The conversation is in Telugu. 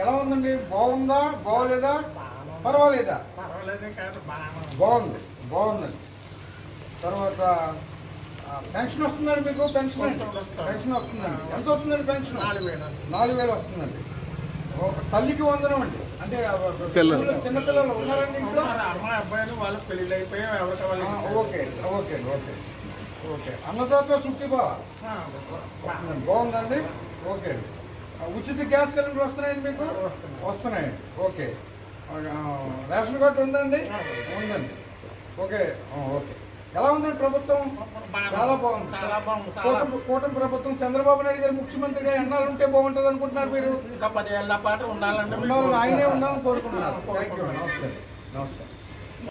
ఎలా ఉందండి? బాగుందా బాగోలేదా? పర్వాలేదా? బాగుంది, బాగుందండి. తర్వాత పెన్షన్ వస్తుందండి మీకు? పెన్షన్ వస్తుందండి. ఎంత వస్తుందండి పెన్షన్? 4,000 వస్తుందండి. ఒక తల్లికి వందనం అండి. అంటే చిన్నపిల్లలు ఉన్నారండి ఇంట్లో? అబ్బాయిలు వాళ్ళ పెళ్లి అయిపోయి ఎవరికి okay okay okay okay. Annadata Sukhibhava బాగుందండి. ఓకే. ఉచిత గ్యాస్ సిలిండర్ వస్తున్నాయండి మీకు? వస్తున్నాయండి. ఓకే. రేషన్ కార్డు ఉందండి? ఉందండి. Okay okay. ఎలా ఉందండి ప్రభుత్వం? చాలా బాగుంది. కూటమి ప్రభుత్వం చంద్రబాబు నాయుడు గారు ముఖ్యమంత్రిగా ఎన్నాళ్ళు ఉంటే బాగుంటుంది అనుకుంటున్నారు మీరు? ఇంకా 10 ఏళ్ల పాటు ఉండాలని ఆయనే ఉండాలని కోరుకుంటున్నారు. Thank you. నమస్తే.